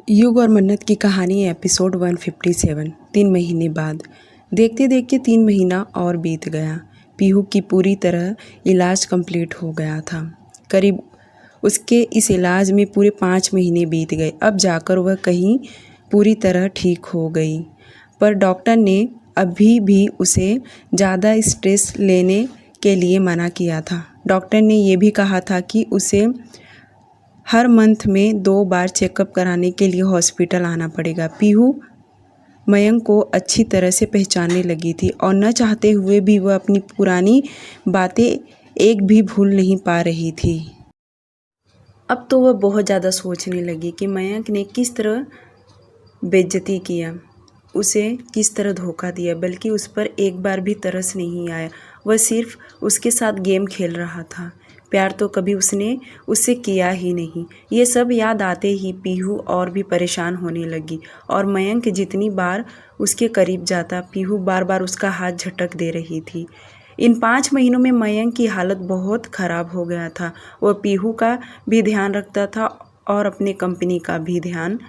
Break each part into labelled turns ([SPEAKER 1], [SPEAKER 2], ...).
[SPEAKER 1] युग और मन्नत की कहानी एपिसोड 157। 3 महीने बाद। देखते देखते 3 महीना और बीत गया। पीहू की पूरी तरह इलाज कंप्लीट हो गया था। करीब उसके इस इलाज में पूरे 5 महीने बीत गए। अब जाकर वह कहीं पूरी तरह ठीक हो गई। पर डॉक्टर ने अभी भी उसे ज़्यादा स्ट्रेस लेने के लिए मना किया था। डॉक्टर ने यह भी कहा था कि उसे हर मंथ में 2 बार चेकअप कराने के लिए हॉस्पिटल आना पड़ेगा। पीहू मयंक को अच्छी तरह से पहचानने लगी थी और न चाहते हुए भी वह अपनी पुरानी बातें एक भी भूल नहीं पा रही थी। अब तो वह बहुत ज़्यादा सोचने लगी कि मयंक ने किस तरह बेइज्जती किया, उसे किस तरह धोखा दिया, बल्कि उस पर एक बार भी तरस नहीं आया। वह सिर्फ उसके साथ गेम खेल रहा था। प्यार तो कभी उसने उससे किया ही नहीं। ये सब याद आते ही पीहू और भी परेशान होने लगी और मयंक जितनी बार उसके करीब जाता, पीहू बार बार उसका हाथ झटक दे रही थी। इन 5 महीनों में मयंक की हालत बहुत ख़राब हो गया था। वह पीहू का भी ध्यान रखता था और अपने कंपनी का भी ध्यान,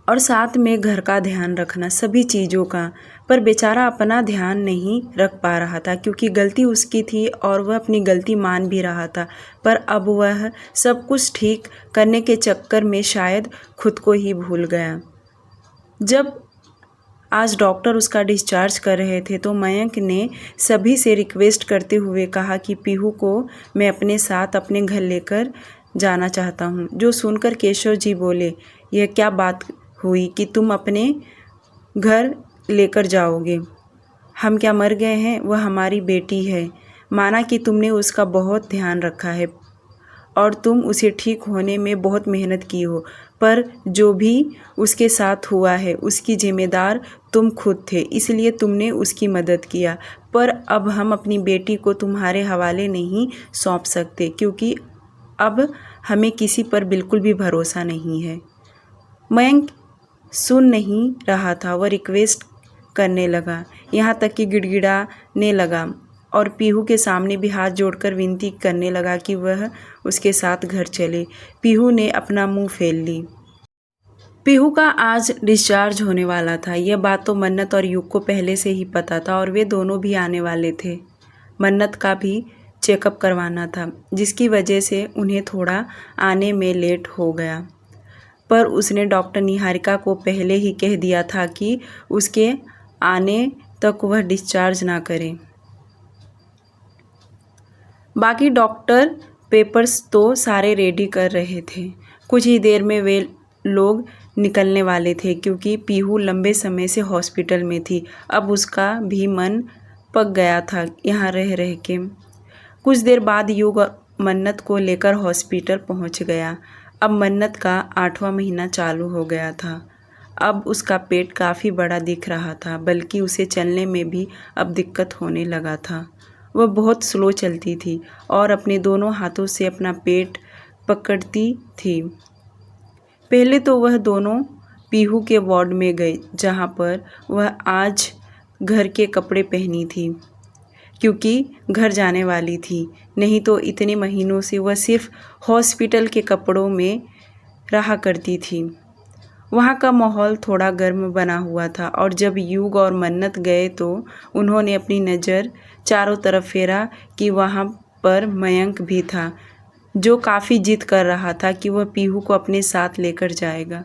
[SPEAKER 1] और साथ में घर का ध्यान रखना, सभी चीज़ों का। पर बेचारा अपना ध्यान नहीं रख पा रहा था क्योंकि गलती उसकी थी और वह अपनी गलती मान भी रहा था। पर अब वह सब कुछ ठीक करने के चक्कर में शायद खुद को ही भूल गया। जब आज डॉक्टर उसका डिस्चार्ज कर रहे थे तो मयंक ने सभी से रिक्वेस्ट करते हुए कहा कि पीहू को मैं अपने साथ अपने घर लेकर जाना चाहता हूँ। जो सुनकर केशव जी बोले, यह क्या बात हुई कि तुम अपने घर लेकर जाओगे? हम क्या मर गए हैं? वह हमारी बेटी है। माना कि तुमने उसका बहुत ध्यान रखा है और तुम उसे ठीक होने में बहुत मेहनत की हो, पर जो भी उसके साथ हुआ है उसकी जिम्मेदार तुम खुद थे, इसलिए तुमने उसकी मदद किया। पर अब हम अपनी बेटी को तुम्हारे हवाले नहीं सौंप सकते क्योंकि अब हमें किसी पर बिल्कुल भी भरोसा नहीं है। मयंक सुन नहीं रहा था। वह रिक्वेस्ट करने लगा, यहाँ तक कि गिड़गिड़ाने लगा और पीहू के सामने भी हाथ जोड़कर विनती करने लगा कि वह उसके साथ घर चले। पीहू ने अपना मुंह फेर ली। पीहू का आज डिस्चार्ज होने वाला था। यह बात तो मन्नत और युग को पहले से ही पता था और वे दोनों भी आने वाले थे। मन्नत का भी चेकअप करवाना था, जिसकी वजह से उन्हें थोड़ा आने में लेट हो गया। पर उसने डॉक्टर निहारिका को पहले ही कह दिया था कि उसके आने तक वह डिस्चार्ज ना करें। बाकी डॉक्टर पेपर्स तो सारे रेडी कर रहे थे। कुछ ही देर में वे लोग निकलने वाले थे क्योंकि पीहू लंबे समय से हॉस्पिटल में थी। अब उसका भी मन पक गया था यहाँ रह रह के। कुछ देर बाद युग मन्नत को लेकर हॉस्पिटल पहुँच गया। अब मन्नत का 8वां महीना चालू हो गया था। अब उसका पेट काफ़ी बड़ा दिख रहा था, बल्कि उसे चलने में भी अब दिक्कत होने लगा था। वह बहुत स्लो चलती थी और अपने दोनों हाथों से अपना पेट पकड़ती थी। पहले तो वह दोनों पीहू के वार्ड में गए, जहाँ पर वह आज घर के कपड़े पहनी थी क्योंकि घर जाने वाली थी। नहीं तो इतने महीनों से वह सिर्फ हॉस्पिटल के कपड़ों में रहा करती थी। वहाँ का माहौल थोड़ा गर्म बना हुआ था और जब युग और मन्नत गए तो उन्होंने अपनी नज़र चारों तरफ फेरा कि वहाँ पर मयंक भी था, जो काफ़ी जिद कर रहा था कि वह पीहू को अपने साथ लेकर जाएगा।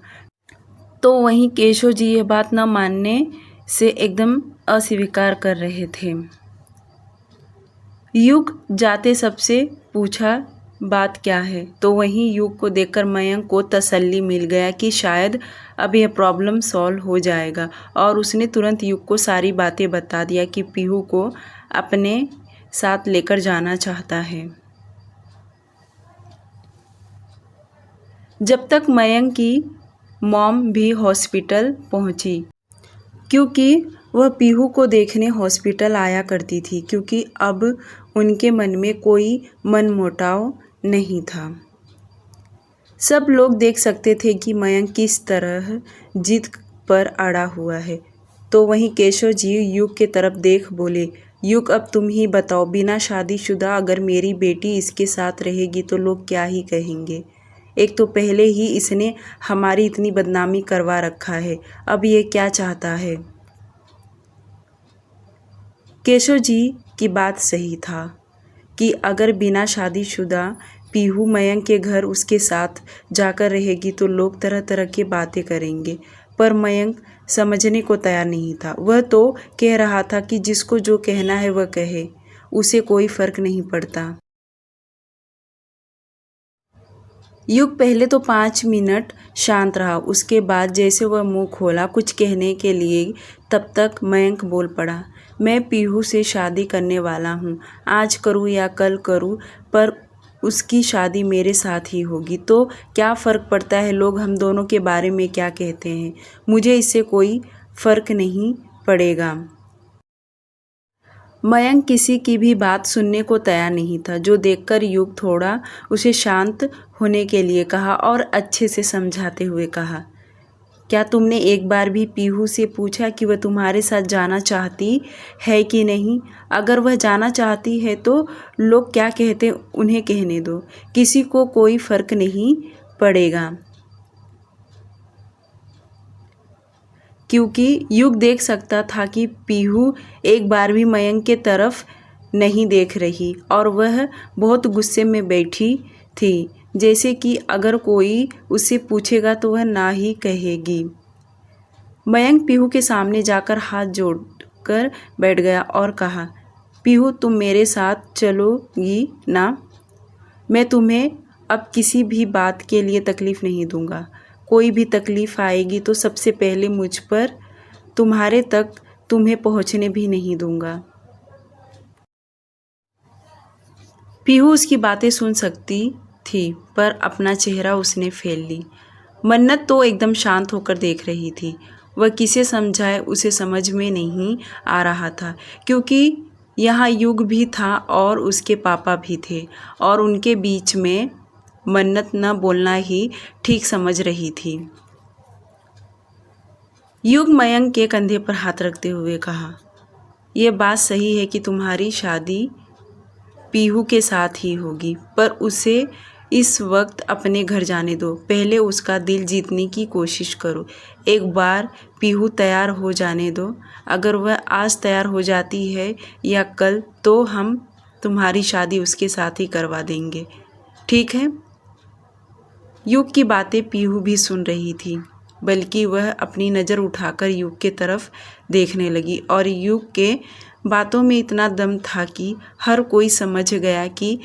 [SPEAKER 1] तो वहीं केशव जी यह बात न मानने से एकदम अस्वीकार कर रहे थे। युग जाते सबसे पूछा बात क्या है, तो वहीं युग को देखकर मयंक को तसल्ली मिल गया कि शायद अब यह प्रॉब्लम सॉल्व हो जाएगा और उसने तुरंत युग को सारी बातें बता दिया कि पीहू को अपने साथ लेकर जाना चाहता है। जब तक मयंक की मॉम भी हॉस्पिटल पहुंची क्योंकि वह पीहू को देखने हॉस्पिटल आया करती थी, क्योंकि अब उनके मन में कोई मनमुटाव नहीं था। सब लोग देख सकते थे कि मयंक किस तरह जिद पर अड़ा हुआ है। तो वहीं केशव जी युग के तरफ देख बोले, युग अब तुम ही बताओ, बिना शादीशुदा अगर मेरी बेटी इसके साथ रहेगी तो लोग क्या ही कहेंगे? एक तो पहले ही इसने हमारी इतनी बदनामी करवा रखा है, अब ये क्या चाहता है। केशव जी की बात सही था कि अगर बिना शादीशुदा पीहू मयंक के घर उसके साथ जाकर रहेगी तो लोग तरह तरह की बातें करेंगे, पर मयंक समझने को तैयार नहीं था। वह तो कह रहा था कि जिसको जो कहना है वह कहे, उसे कोई फर्क नहीं पड़ता। युग पहले तो 5 मिनट शांत रहा, उसके बाद जैसे वह मुंह खोला कुछ कहने के लिए, तब तक मयंक बोल पड़ा, मैं पीहू से शादी करने वाला हूँ, आज करूँ या कल करूँ, पर उसकी शादी मेरे साथ ही होगी। तो क्या फ़र्क पड़ता है लोग हम दोनों के बारे में क्या कहते हैं, मुझे इससे कोई फ़र्क नहीं पड़ेगा। मयंक किसी की भी बात सुनने को तैयार नहीं था, जो देखकर युग थोड़ा उसे शांत होने के लिए कहा और अच्छे से समझाते हुए कहा, क्या तुमने एक बार भी पीहू से पूछा कि वह तुम्हारे साथ जाना चाहती है कि नहीं? अगर वह जाना चाहती है तो लोग क्या कहते उन्हें कहने दो, किसी को कोई फ़र्क नहीं पड़ेगा। क्योंकि युग देख सकता था कि पीहू एक बार भी मयंक के तरफ नहीं देख रही और वह बहुत गुस्से में बैठी थी, जैसे कि अगर कोई उससे पूछेगा तो वह ना ही कहेगी। मयंक पीहू के सामने जाकर हाथ जोड़कर बैठ गया और कहा, पीहू तुम मेरे साथ चलोगी ना? मैं तुम्हें अब किसी भी बात के लिए तकलीफ़ नहीं दूंगा। कोई भी तकलीफ़ आएगी तो सबसे पहले मुझ पर, तुम्हारे तक तुम्हें पहुंचने भी नहीं दूंगा। पीहू उसकी बातें सुन सकती थी, पर अपना चेहरा उसने फेर ली। मन्नत तो एकदम शांत होकर देख रही थी। वह किसे समझाए उसे समझ में नहीं आ रहा था, क्योंकि यहाँ युग भी था और उसके पापा भी थे और उनके बीच में मन्नत न बोलना ही ठीक समझ रही थी। युग मयंक के कंधे पर हाथ रखते हुए कहा, यह बात सही है कि तुम्हारी शादी पीहू के साथ ही होगी, पर उसे इस वक्त अपने घर जाने दो। पहले उसका दिल जीतने की कोशिश करो। एक बार पीहू तैयार हो जाने दो। अगर वह आज तैयार हो जाती है या कल, तो हम तुम्हारी शादी उसके साथ ही करवा देंगे, ठीक है? युग की बातें पीहू भी सुन रही थी, बल्कि वह अपनी नज़र उठाकर युग के तरफ देखने लगी और युग के बातों में इतना दम था कि हर कोई समझ गया कि,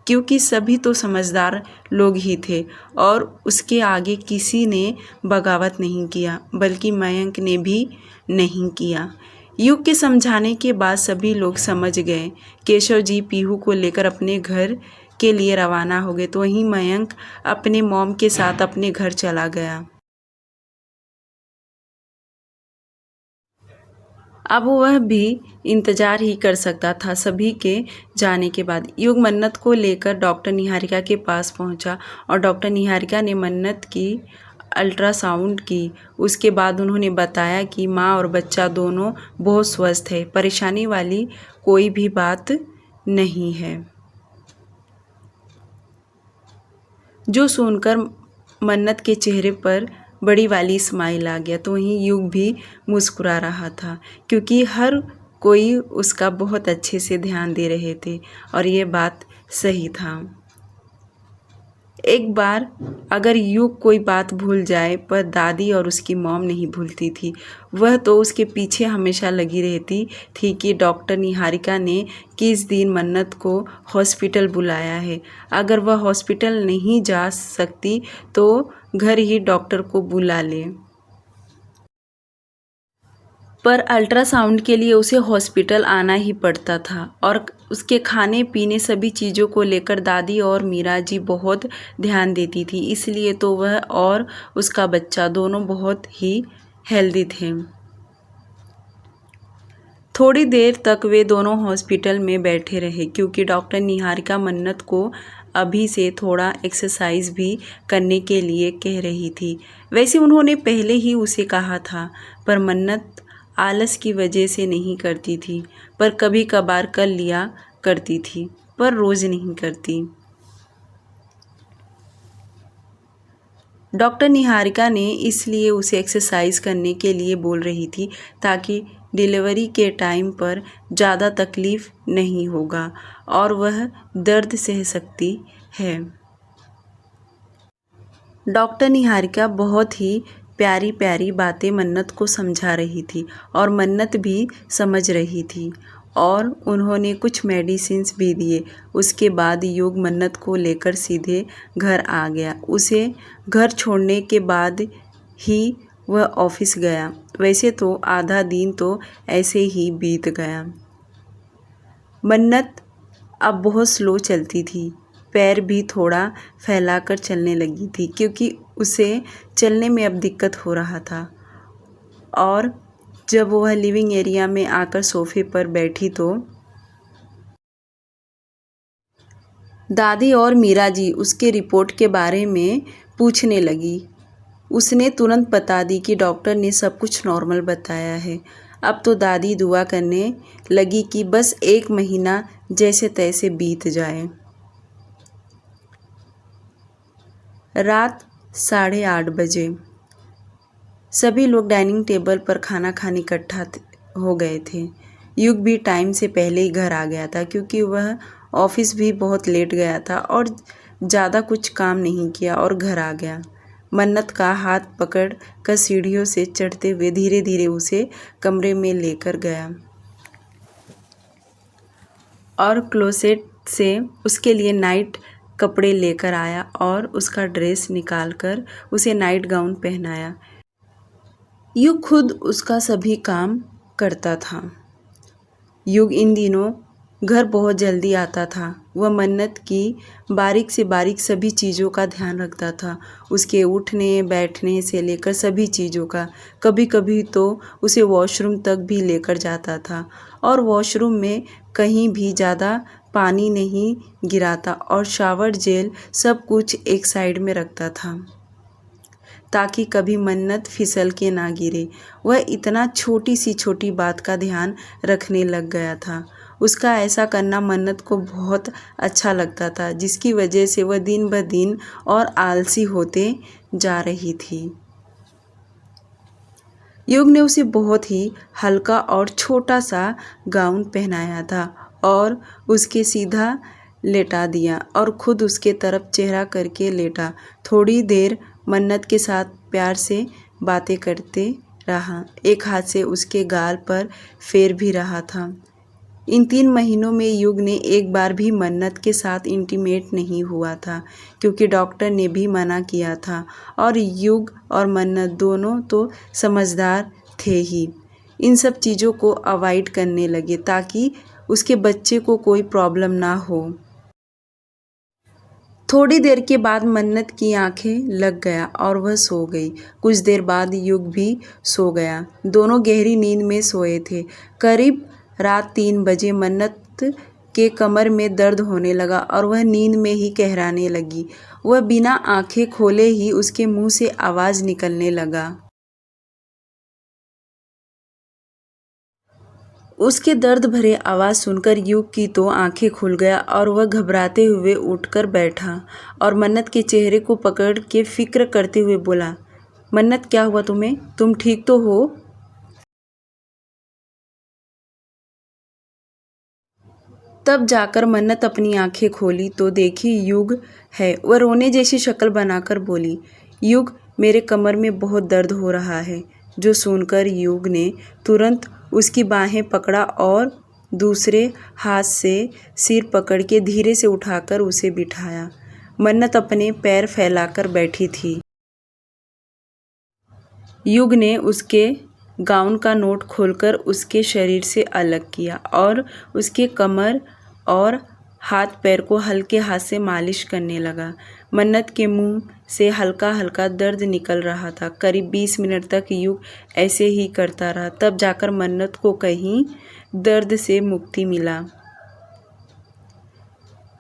[SPEAKER 1] क्योंकि सभी तो समझदार लोग ही थे और उसके आगे किसी ने बगावत नहीं किया, बल्कि मयंक ने भी नहीं किया। युग के समझाने के बाद सभी लोग समझ गए। केशव जी पीहू को लेकर अपने घर के लिए रवाना हो गए, तो वहीं मयंक अपने मॉम के साथ अपने घर चला गया। अब वह भी इंतज़ार ही कर सकता था सभी के जाने के बाद। युग मन्नत को लेकर डॉक्टर निहारिका के पास पहुंचा और डॉक्टर निहारिका ने मन्नत की अल्ट्रासाउंड की। उसके बाद उन्होंने बताया कि माँ और बच्चा दोनों बहुत स्वस्थ है, परेशानी वाली कोई भी बात नहीं है। जो सुनकर मन्नत के चेहरे पर बड़ी वाली स्माइल आ गया, तो वहीं युग भी मुस्कुरा रहा था, क्योंकि हर कोई उसका बहुत अच्छे से ध्यान दे रहे थे और ये बात सही था। एक बार अगर युग कोई बात भूल जाए, पर दादी और उसकी मॉम नहीं भूलती थी। वह तो उसके पीछे हमेशा लगी रहती थी कि डॉक्टर निहारिका ने किस दिन मन्नत को हॉस्पिटल बुलाया है। अगर वह हॉस्पिटल नहीं जा सकती तो घर ही डॉक्टर को बुला ले, पर अल्ट्रासाउंड के लिए उसे हॉस्पिटल आना ही पड़ता था और उसके खाने पीने सभी चीज़ों को लेकर दादी और मीरा जी बहुत ध्यान देती थी। इसलिए तो वह और उसका बच्चा दोनों बहुत ही हेल्दी थे। थोड़ी देर तक वे दोनों हॉस्पिटल में बैठे रहे, क्योंकि डॉक्टर निहारिका मन्नत को अभी से थोड़ा एक्सरसाइज भी करने के लिए कह रही थी। वैसे उन्होंने पहले ही उसे कहा था, पर मन्नत आलस की वजह से नहीं करती थी, पर कभी कभार कर लिया करती थी, पर रोज़ नहीं करती। डॉक्टर निहारिका ने इसलिए उसे एक्सरसाइज करने के लिए बोल रही थी ताकि डिलीवरी के टाइम पर ज़्यादा तकलीफ़ नहीं होगा और वह दर्द सह सकती है। डॉक्टर निहारिका बहुत ही प्यारी प्यारी बातें मन्नत को समझा रही थी और मन्नत भी समझ रही थी और उन्होंने कुछ मेडिसिन्स भी दिए। उसके बाद युग मन्नत को लेकर सीधे घर आ गया। उसे घर छोड़ने के बाद ही वह ऑफिस गया। वैसे तो आधा दिन तो ऐसे ही बीत गया। मन्नत अब बहुत स्लो चलती थी, पैर भी थोड़ा फैलाकर चलने लगी थी क्योंकि उसे चलने में अब दिक्कत हो रहा था। और जब वह लिविंग एरिया में आकर सोफे पर बैठी तो दादी और मीरा जी उसके रिपोर्ट के बारे में पूछने लगी। उसने तुरंत बता दी कि डॉक्टर ने सब कुछ नॉर्मल बताया है। अब तो दादी दुआ करने लगी कि बस 1 महीना जैसे तैसे बीत जाए। रात 8:30 बजे सभी लोग डाइनिंग टेबल पर खाना खाने इकट्ठा हो गए थे। युग भी टाइम से पहले ही घर आ गया था क्योंकि वह ऑफिस भी बहुत लेट गया था और ज़्यादा कुछ काम नहीं किया और घर आ गया। मन्नत का हाथ पकड़ कर सीढ़ियों से चढ़ते हुए धीरे धीरे उसे कमरे में लेकर गया और क्लोसेट से उसके लिए नाइट कपड़े लेकर आया और उसका ड्रेस निकालकर उसे नाइट गाउन पहनाया। युग खुद उसका सभी काम करता था। युग इन दिनों घर बहुत जल्दी आता था। वह मन्नत की बारीक से बारीक सभी चीज़ों का ध्यान रखता था, उसके उठने बैठने से लेकर सभी चीज़ों का। कभी कभी तो उसे वॉशरूम तक भी लेकर जाता था और वॉशरूम में कहीं भी ज़्यादा पानी नहीं गिराता और शावर जेल सब कुछ एक साइड में रखता था ताकि कभी मन्नत फिसल के ना गिरे। वह इतना छोटी सी छोटी बात का ध्यान रखने लग गया था। उसका ऐसा करना मन्नत को बहुत अच्छा लगता था, जिसकी वजह से वह दिन ब दिन और आलसी होते जा रही थी। युग ने उसे बहुत ही हल्का और छोटा सा गाउन पहनाया था और उसके सीधा लेटा दिया और खुद उसके तरफ चेहरा करके लेटा। थोड़ी देर मन्नत के साथ प्यार से बातें करते रहा, एक हाथ से उसके गाल पर फेर भी रहा था। इन 3 महीनों में युग ने एक बार भी मन्नत के साथ इंटीमेट नहीं हुआ था क्योंकि डॉक्टर ने भी मना किया था और युग और मन्नत दोनों तो समझदार थे ही। इन सब चीज़ों को अवॉइड करने लगे ताकि उसके बच्चे को कोई प्रॉब्लम ना हो। थोड़ी देर के बाद मन्नत की आंखें लग गया और वह सो गई। कुछ देर बाद युग भी सो गया। दोनों गहरी नींद में सोए थे। करीब रात 3 बजे मन्नत के कमर में दर्द होने लगा और वह नींद में ही कहराने लगी। वह बिना आंखें खोले ही उसके मुंह से आवाज़ निकलने लगा। उसके दर्द भरे आवाज़ सुनकर युग की तो आंखें खुल गया और वह घबराते हुए उठकर बैठा और मन्नत के चेहरे को पकड़ के फिक्र करते हुए बोला, मन्नत क्या हुआ तुम्हें? तुम ठीक तो हो? तब जाकर मन्नत अपनी आंखें खोली तो देखी युग है। वह रोने जैसी शक्ल बनाकर बोली, युग मेरे कमर में बहुत दर्द हो रहा है। जो सुनकर युग ने तुरंत उसकी बाहें पकड़ा और दूसरे हाथ से सिर पकड़ के धीरे से उठाकर उसे बिठाया। मन्नत अपने पैर फैलाकर बैठी थी। युग ने उसके गाउन का नोट खोलकर उसके शरीर से अलग किया और उसके कमर और हाथ पैर को हल्के हाथ से मालिश करने लगा। मन्नत के मुंह से हल्का हल्का दर्द निकल रहा था। करीब 20 मिनट तक युग ऐसे ही करता रहा, तब जाकर मन्नत को कहीं दर्द से मुक्ति मिला।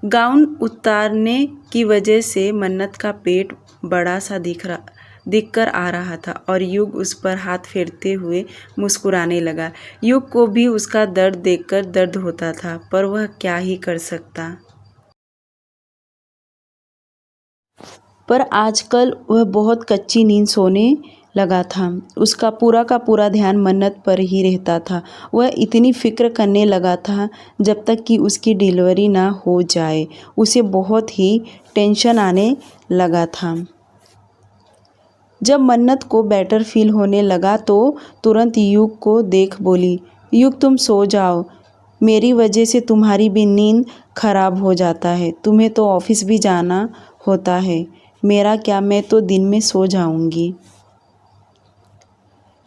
[SPEAKER 1] गाउन उतारने की वजह से मन्नत का पेट बड़ा सा दिखकर आ रहा था और युग उस पर हाथ फेरते हुए मुस्कुराने लगा। युग को भी उसका दर्द देखकर दर्द होता था, पर वह क्या ही कर सकता। पर आजकल वह बहुत कच्ची नींद सोने लगा था। उसका पूरा का पूरा ध्यान मन्नत पर ही रहता था। वह इतनी फ़िक्र करने लगा था जब तक कि उसकी डिलीवरी ना हो जाए। उसे बहुत ही टेंशन आने लगा था। जब मन्नत को बेटर फील होने लगा तो तुरंत युग को देख बोली, युग तुम सो जाओ, मेरी वजह से तुम्हारी भी नींद खराब हो जाता है। तुम्हें तो ऑफिस भी जाना होता है, मेरा क्या, मैं तो दिन में सो जाऊंगी।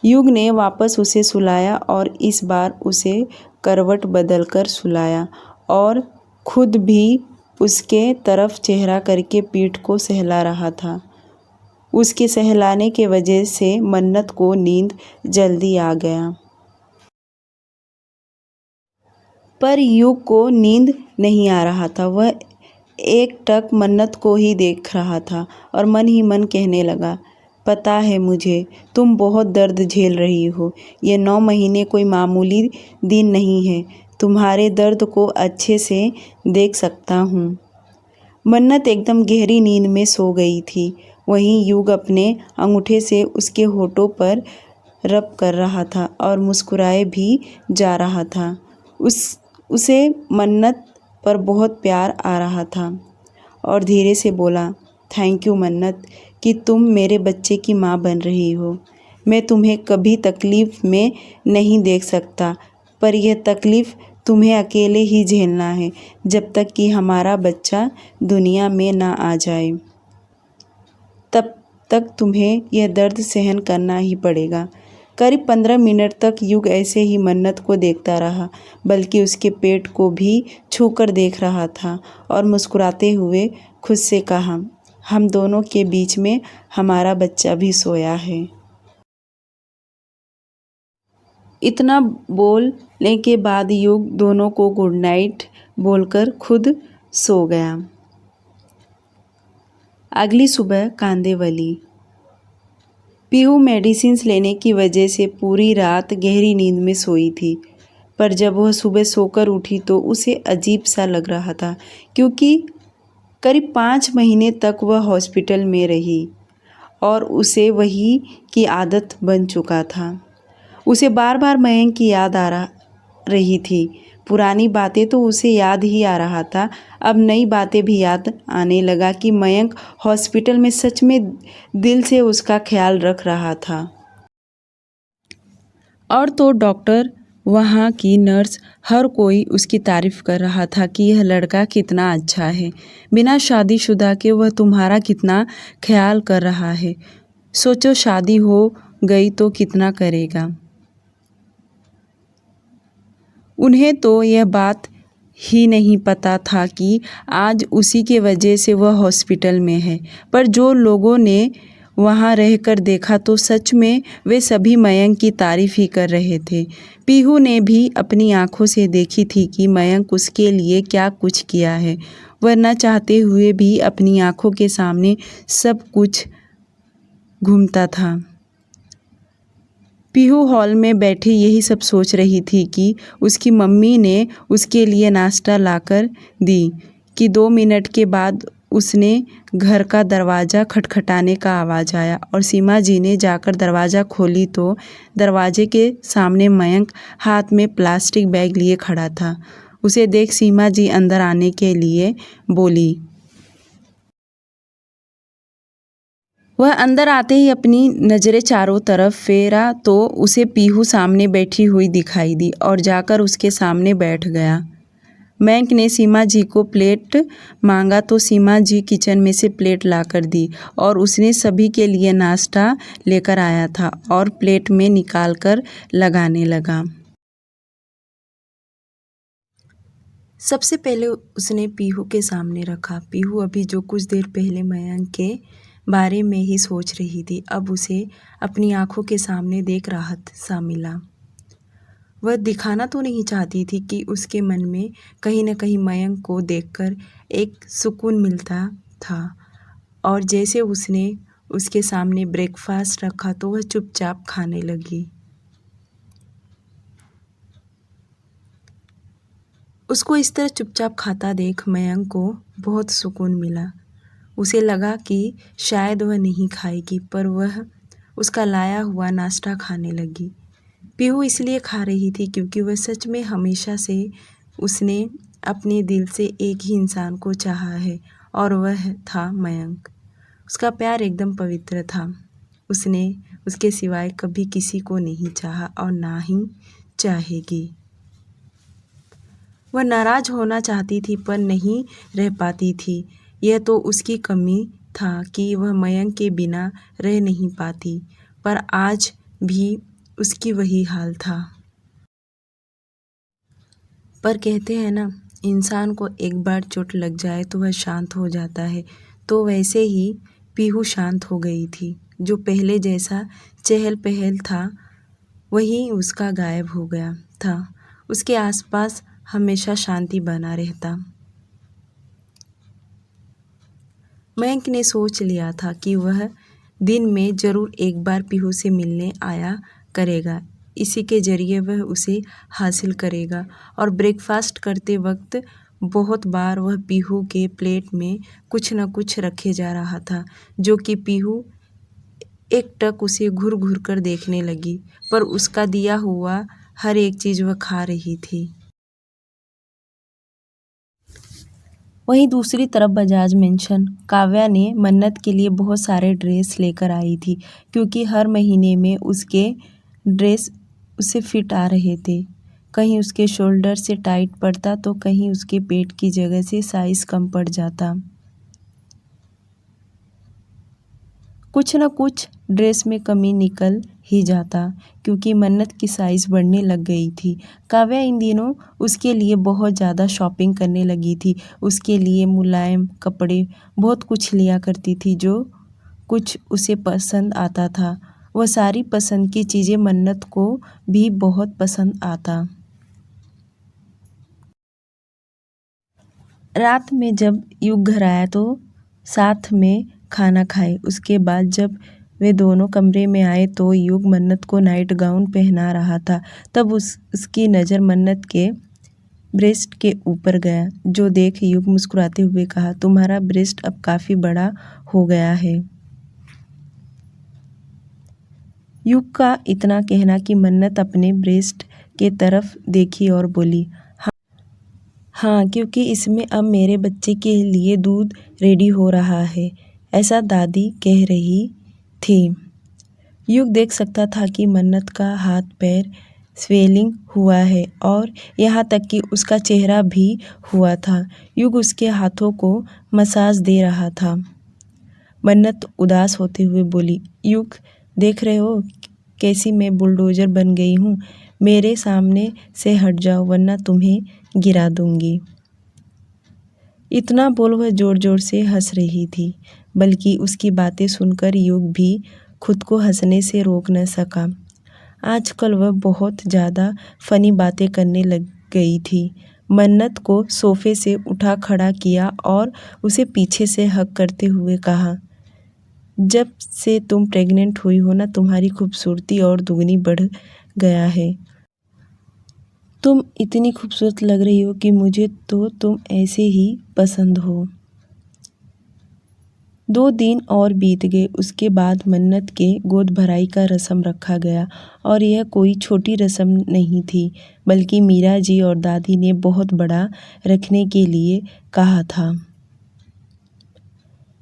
[SPEAKER 1] युग ने वापस उसे सुलाया और इस बार उसे करवट बदलकर सुलाया और खुद भी उसके तरफ चेहरा करके पीठ को सहला रहा था। उसके सहलाने के वजह से मन्नत को नींद जल्दी आ गया। पर युग को नींद नहीं आ रहा था। वह एकटक मन्नत को ही देख रहा था और मन ही मन कहने लगा, पता है मुझे तुम बहुत दर्द झेल रही हो। ये 9 महीने कोई मामूली दिन नहीं है। तुम्हारे दर्द को अच्छे से देख सकता हूँ। मन्नत एकदम गहरी नींद में सो गई थी। वहीं युग अपने अंगूठे से उसके होठों पर रब कर रहा था और मुस्कुराए भी जा रहा था। उसे मन्नत पर बहुत प्यार आ रहा था और धीरे से बोला, थैंक यू मन्नत कि तुम मेरे बच्चे की माँ बन रही हो। मैं तुम्हें कभी तकलीफ़ में नहीं देख सकता, पर यह तकलीफ़ तुम्हें अकेले ही झेलना है जब तक कि हमारा बच्चा दुनिया में ना आ जाए। तब तक तुम्हें यह दर्द सहन करना ही पड़ेगा। करीब 15 मिनट तक युग ऐसे ही मन्नत को देखता रहा, बल्कि उसके पेट को भी छूकर देख रहा था और मुस्कुराते हुए खुद से कहा, हम दोनों के बीच में हमारा बच्चा भी सोया है। इतना बोलने के बाद युग दोनों को गुड नाइट बोलकर खुद सो गया। अगली सुबह कांदेवली। पीहू मेडिसिन्स लेने की वजह से पूरी रात गहरी नींद में सोई थी, पर जब वह सुबह सोकर उठी तो उसे अजीब सा लग रहा था, क्योंकि करीब 5 महीने तक वह हॉस्पिटल में रही और उसे वही की आदत बन चुका था। उसे बार बार मयंक की याद आ रही थी। पुरानी बातें तो उसे याद ही आ रहा था, अब नई बातें भी याद आने लगा कि मयंक हॉस्पिटल में सच में दिल से उसका ख्याल रख रहा था। और तो डॉक्टर, वहाँ की नर्स, हर कोई उसकी तारीफ़ कर रहा था कि यह लड़का कितना अच्छा है, बिना शादीशुदा के वह तुम्हारा कितना ख्याल कर रहा है। सोचो शादी हो गई तो कितना करेगा। उन्हें तो यह बात ही नहीं पता था कि आज उसी के वजह से वह हॉस्पिटल में है, पर जो लोगों ने वहाँ रहकर देखा तो सच में वे सभी मयंक की तारीफ़ ही कर रहे थे। पीहू ने भी अपनी आँखों से देखी थी कि मयंक उसके लिए क्या कुछ किया है। वह न चाहते हुए भी अपनी आँखों के सामने सब कुछ घूमता था। पीहू हॉल में बैठी यही सब सोच रही थी कि उसकी मम्मी ने उसके लिए नाश्ता लाकर दी कि 2 मिनट के बाद उसने घर का दरवाज़ा खटखटाने का आवाज़ आया और सीमा जी ने जाकर दरवाज़ा खोली तो दरवाजे के सामने मयंक हाथ में प्लास्टिक बैग लिए खड़ा था। उसे देख सीमा जी अंदर आने के लिए बोली। वह अंदर आते ही अपनी नज़रें चारों तरफ फेरा तो उसे पीहू सामने बैठी हुई दिखाई दी और जाकर उसके सामने बैठ गया। मयंक ने सीमा जी को प्लेट मांगा तो सीमा जी किचन में से प्लेट लाकर दी और उसने सभी के लिए नाश्ता लेकर आया था और प्लेट में निकाल कर लगाने लगा। सबसे पहले उसने पीहू के सामने रखा। पीहू अभी जो कुछ देर पहले मयंक के बारे में ही सोच रही थी, अब उसे अपनी आंखों के सामने देख राहत सा मिला। वह दिखाना तो नहीं चाहती थी कि उसके मन में कहीं न कहीं मयंक को देखकर एक सुकून मिलता था, और जैसे उसने उसके सामने ब्रेकफास्ट रखा तो वह चुपचाप खाने लगी। उसको इस तरह चुपचाप खाता देख मयंक को बहुत सुकून मिला। उसे लगा कि शायद वह नहीं खाएगी, पर वह उसका लाया हुआ नाश्ता खाने लगी। पीहू इसलिए खा रही थी क्योंकि वह सच में हमेशा से उसने अपने दिल से एक ही इंसान को चाहा है, और वह था मयंक। उसका प्यार एकदम पवित्र था। उसने उसके सिवाय कभी किसी को नहीं चाहा और ना ही चाहेगी। वह नाराज होना चाहती थी पर नहीं रह पाती थी। यह तो उसकी कमी था कि वह मयंक के बिना रह नहीं पाती, पर आज भी उसकी वही हाल था। पर कहते हैं ना, इंसान को एक बार चोट लग जाए तो वह शांत हो जाता है। तो वैसे ही पीहू शांत हो गई थी। जो पहले जैसा चहल पहल था वही उसका गायब हो गया था। उसके आसपास हमेशा शांति बना रहता। मयंक ने सोच लिया था कि वह दिन में ज़रूर एक बार पीहू से मिलने आया करेगा। इसी के ज़रिए वह उसे हासिल करेगा। और ब्रेकफास्ट करते वक्त बहुत बार वह पीहू के प्लेट में कुछ न कुछ रखे जा रहा था, जो कि पीहू एकटक उसे घूर घूर कर देखने लगी, पर उसका दिया हुआ हर एक चीज़ वह खा रही थी। वहीं दूसरी तरफ बजाज मेंशन काव्या ने मन्नत के लिए बहुत सारे ड्रेस लेकर आई थी, क्योंकि हर महीने में उसके ड्रेस उसे फिट आ रहे थे। कहीं उसके शोल्डर से टाइट पड़ता तो कहीं उसके पेट की जगह से साइज़ कम पड़ जाता। कुछ न कुछ ड्रेस में कमी निकल ही जाता, क्योंकि मन्नत की साइज़ बढ़ने लग गई थी। काव्या इन दिनों उसके लिए बहुत ज़्यादा शॉपिंग करने लगी थी। उसके लिए मुलायम कपड़े बहुत कुछ लिया करती थी, जो कुछ उसे पसंद आता था। वह सारी पसंद की चीज़ें मन्नत को भी बहुत पसंद आता। रात में जब युग घर आया तो साथ में खाना खाए। उसके बाद जब वे दोनों कमरे में आए तो युग मन्नत को नाइट गाउन पहना रहा था। तब उसकी नज़र मन्नत के ब्रेस्ट के ऊपर गया, जो देख युग मुस्कुराते हुए कहा, तुम्हारा ब्रेस्ट अब काफ़ी बड़ा हो गया है। युग का इतना कहना कि मन्नत अपने ब्रेस्ट के तरफ देखी और बोली, हाँ, क्योंकि इसमें अब मेरे बच्चे के लिए दूध रेडी हो रहा है, ऐसा दादी कह रही थी। युग देख सकता था कि मन्नत का हाथ पैर स्वेलिंग हुआ है और यहाँ तक कि उसका चेहरा भी हुआ था। युग उसके हाथों को मसाज दे रहा था। मन्नत उदास होते हुए बोली, युग देख रहे हो कैसी मैं बुलडोज़र बन गई हूँ। मेरे सामने से हट जाओ वरना तुम्हें गिरा दूंगी। इतना बोल वह ज़ोर ज़ोर से हंस रही थी, बल्कि उसकी बातें सुनकर युग भी खुद को हंसने से रोक न सका। आजकल वह बहुत ज़्यादा फ़नी बातें करने लग गई थी। मन्नत को सोफ़े से उठा खड़ा किया और उसे पीछे से हग करते हुए कहा, जब से तुम प्रेग्नेंट हुई हो ना, तुम्हारी खूबसूरती और दुगनी बढ़ गया है। तुम इतनी खूबसूरत लग रही हो कि मुझे तो तुम ऐसे ही पसंद हो। 2 दिन और बीत गए। उसके बाद मन्नत के गोद भराई का रस्म रखा गया, और यह कोई छोटी रस्म नहीं थी, बल्कि मीरा जी और दादी ने बहुत बड़ा रखने के लिए कहा था।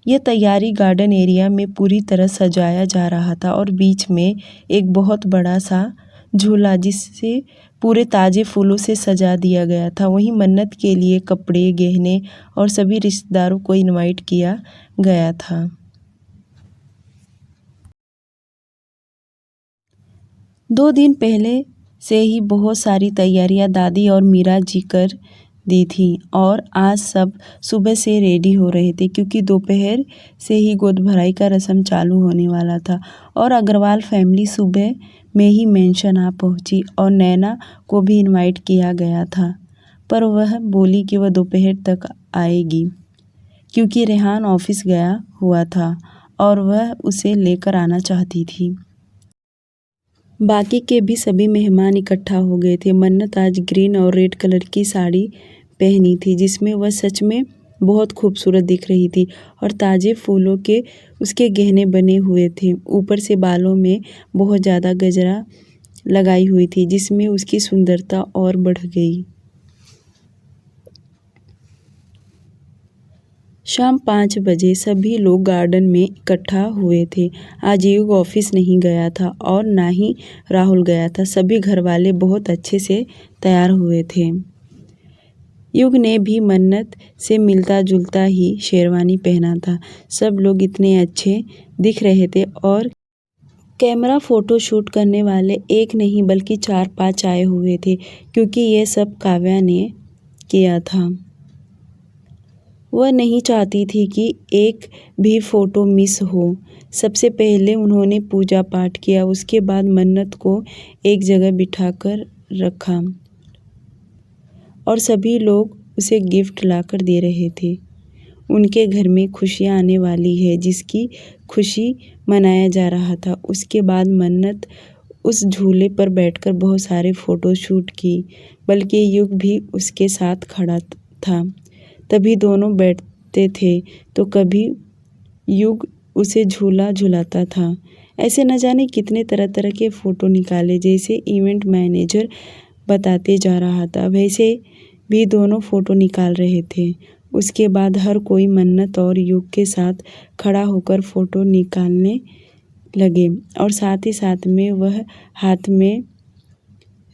[SPEAKER 1] यह तैयारी गार्डन एरिया में पूरी तरह सजाया जा रहा था और बीच में एक बहुत बड़ा सा झूला जिसे पूरे ताज़े फूलों से सजा दिया गया था। वहीं मन्नत के लिए कपड़े, गहने और सभी रिश्तेदारों को इनवाइट किया गया था। दो दिन पहले से ही बहुत सारी तैयारियां दादी और मीरा जी कर दी थी, और आज सब सुबह से रेडी हो रहे थे, क्योंकि दोपहर से ही गोद भराई का रस्म चालू होने वाला था। और अग्रवाल फैमिली सुबह में ही मेंशन आ पहुंची और नैना को भी इनवाइट किया गया था, पर वह बोली कि वह दोपहर तक आएगी, क्योंकि रेहान ऑफिस गया हुआ था और वह उसे लेकर आना चाहती थी। बाकी के भी सभी मेहमान इकट्ठा हो गए थे। मन्नत आज ग्रीन और रेड कलर की साड़ी पहनी थी, जिसमें वह सच में बहुत खूबसूरत दिख रही थी और ताज़े फूलों के उसके गहने बने हुए थे। ऊपर से बालों में बहुत ज़्यादा गजरा लगाई हुई थी जिसमें उसकी सुंदरता और बढ़ गई। शाम 5 बजे सभी लोग गार्डन में इकट्ठा हुए थे। आज युग ऑफिस नहीं गया था और ना ही राहुल गया था। सभी घरवाले बहुत अच्छे से तैयार हुए थे। युग ने भी मन्नत से मिलता जुलता ही शेरवानी पहना था। सब लोग इतने अच्छे दिख रहे थे और कैमरा फ़ोटो शूट करने वाले एक नहीं बल्कि 4-5 आए हुए थे क्योंकि ये सब काव्या ने किया था। वह नहीं चाहती थी कि एक भी फ़ोटो मिस हो। सबसे पहले उन्होंने पूजा पाठ किया, उसके बाद मन्नत को एक जगह बिठाकर रखा और सभी लोग उसे गिफ्ट लाकर दे रहे थे। उनके घर में खुशियाँ आने वाली है जिसकी खुशी मनाया जा रहा था। उसके बाद मन्नत उस झूले पर बैठकर बहुत सारे फ़ोटो शूट की, बल्कि युग भी उसके साथ खड़ा था। तभी दोनों बैठते थे तो कभी युग उसे झूला झुलाता था। ऐसे न जाने कितने तरह तरह के फ़ोटो निकाले। जैसे इवेंट मैनेजर बताते जा रहा था वैसे भी दोनों फ़ोटो निकाल रहे थे। उसके बाद हर कोई मन्नत और युग के साथ खड़ा होकर फ़ोटो निकालने लगे और साथ ही साथ में वह हाथ में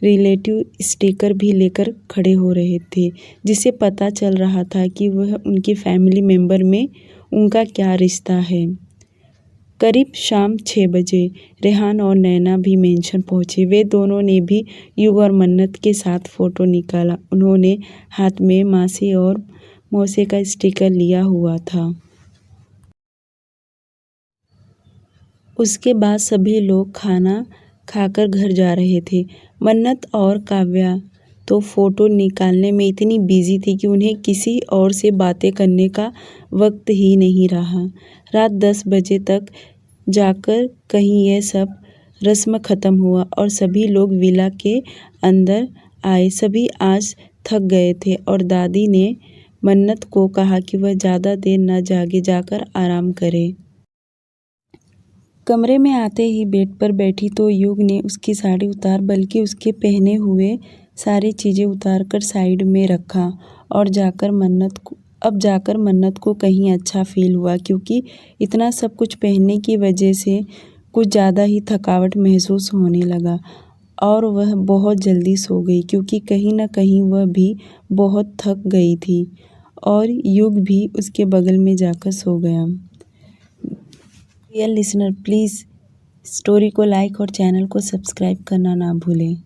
[SPEAKER 1] रिलेटिव स्टिकर भी लेकर खड़े हो रहे थे, जिससे पता चल रहा था कि वह उनके फैमिली मेम्बर में उनका क्या रिश्ता है। करीब शाम 6 बजे रेहान और नैना भी मेंशन पहुंचे। वे दोनों ने भी युग और मन्नत के साथ फ़ोटो निकाला। उन्होंने हाथ में मासी और मौसे का स्टिकर लिया हुआ था। उसके बाद सभी लोग खाना खाकर घर जा रहे थे। मन्नत और काव्या तो फ़ोटो निकालने में इतनी बिजी थी कि उन्हें किसी और से बातें करने का वक्त ही नहीं रहा। रात 10 बजे तक जाकर कहीं यह सब रस्म ख़त्म हुआ और सभी लोग विला के अंदर आए। सभी आज थक गए थे और दादी ने मन्नत को कहा कि वह ज़्यादा देर न जागे, जाकर आराम करे। कमरे में आते ही बेड पर बैठी तो युग ने उसकी साड़ी उतार बल्कि उसके पहने हुए सारी चीज़ें उतार कर साइड में रखा और जाकर मन्नत को कहीं अच्छा फील हुआ क्योंकि इतना सब कुछ पहनने की वजह से कुछ ज़्यादा ही थकावट महसूस होने लगा और वह बहुत जल्दी सो गई क्योंकि कहीं ना कहीं वह भी बहुत थक गई थी और युग भी उसके बगल में जाकर सो गया। डियर लिसनर, प्लीज़ स्टोरी को लाइक और चैनल को सब्सक्राइब करना ना भूलें।